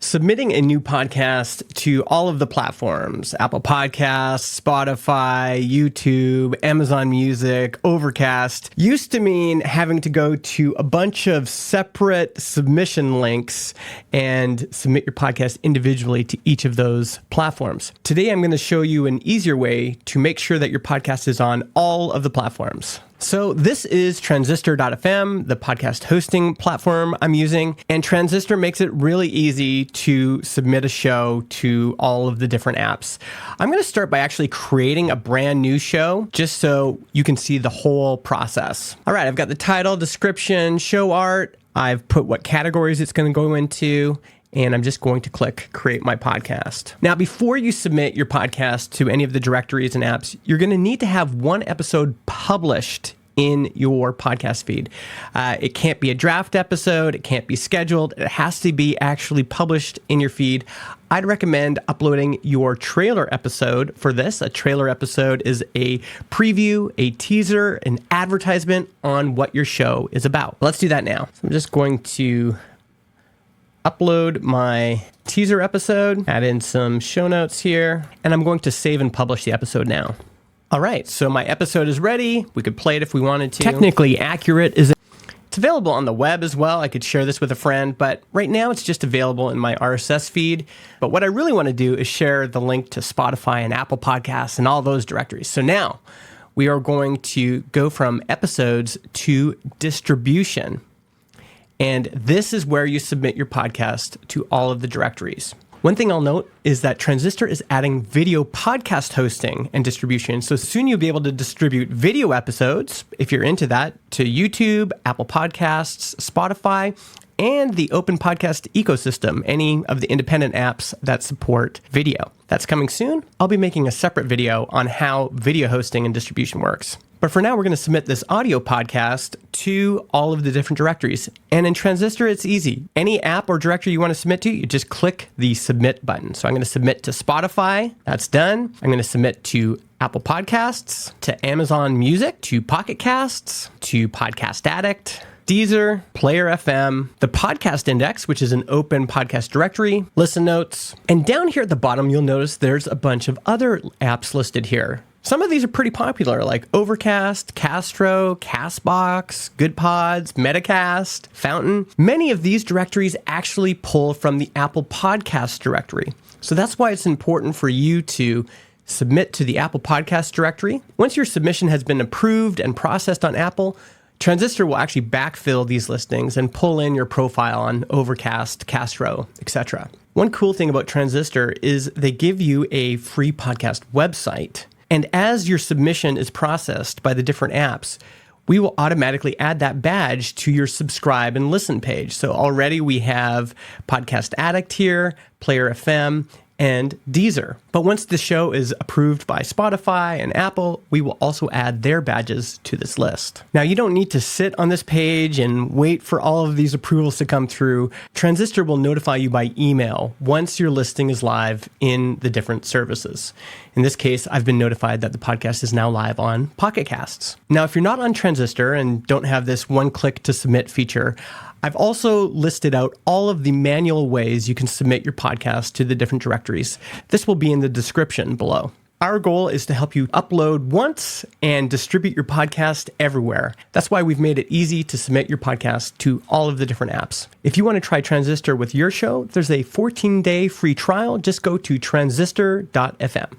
Submitting a new podcast to all of the platforms, Apple Podcasts, Spotify, YouTube, Amazon Music, Overcast, used to mean having to go to a bunch of separate submission links and submit your podcast individually to each of those platforms. Today, I'm going to show you an easier way to make sure that your podcast is on all of the platforms. So this is Transistor.fm, the podcast hosting platform I'm using, and Transistor makes it really easy to submit a show to all of the different apps. I'm going to start by actually creating a brand new show just so you can see the whole process. All right, I've got the title, description, show art. I've put what categories it's going to go into, and I'm just going to click Create My Podcast. Now, before you submit your podcast to any of the directories and apps, you're going to need to have one episode published in your podcast feed. It can't be a draft episode. It can't be scheduled. It has to be actually published in your feed. I'd recommend uploading your trailer episode for this. A trailer episode is a preview, a teaser, an advertisement on what your show is about. Let's do that now. So I'm just going to upload my teaser episode, add in some show notes here, and I'm going to save and publish the episode now. All right, so my episode is ready. We could play it if we wanted to. Technically accurate is it's available on the web as well. I could share this with a friend, but right now it's just available in my RSS feed. But what I really want to do is share the link to Spotify and Apple Podcasts and all those directories. So now we are going to go from episodes to distribution. And this is where you submit your podcast to all of the directories. One thing I'll note is that Transistor is adding video podcast hosting and distribution. So soon you'll be able to distribute video episodes, if you're into that, to YouTube, Apple Podcasts, Spotify, and the open podcast ecosystem, any of the independent apps that support video. That's coming soon. I'll be making a separate video on how video hosting and distribution works. But for now, we're going to submit this audio podcast to all of the different directories. And in Transistor, it's easy. Any app or directory you want to submit to, you just click the submit button. So I'm going to submit to Spotify. That's done. I'm going to submit to Apple Podcasts, to Amazon Music, to Pocket Casts, to Podcast Addict, Deezer, Player FM, the Podcast Index, which is an open podcast directory, listen notes. And down here at the bottom, you'll notice there's a bunch of other apps listed here. Some of these are pretty popular, like Overcast, Castro, Castbox, GoodPods, Metacast, Fountain. Many of these directories actually pull from the Apple Podcast directory. So that's why it's important for you to submit to the Apple Podcast directory. Once your submission has been approved and processed on Apple, Transistor will actually backfill these listings and pull in your profile on Overcast, Castro, etc. One cool thing about Transistor is they give you a free podcast website. And as your submission is processed by the different apps, we will automatically add that badge to your subscribe and listen page. So already we have Podcast Addict here, Player FM, and Deezer. But once the show is approved by Spotify and Apple, we will also add their badges to this list. Now, you don't need to sit on this page and wait for all of these approvals to come through. Transistor will notify you by email once your listing is live in the different services. In this case, I've been notified that the podcast is now live on Pocket Casts. Now, if you're not on Transistor and don't have this one-click to submit feature, I've also listed out all of the manual ways you can submit your podcast to the different directories. This will be in the description below. Our goal is to help you upload once and distribute your podcast everywhere. That's why we've made it easy to submit your podcast to all of the different apps. If you want to try Transistor with your show, there's a 14-day free trial. Just go to transistor.fm.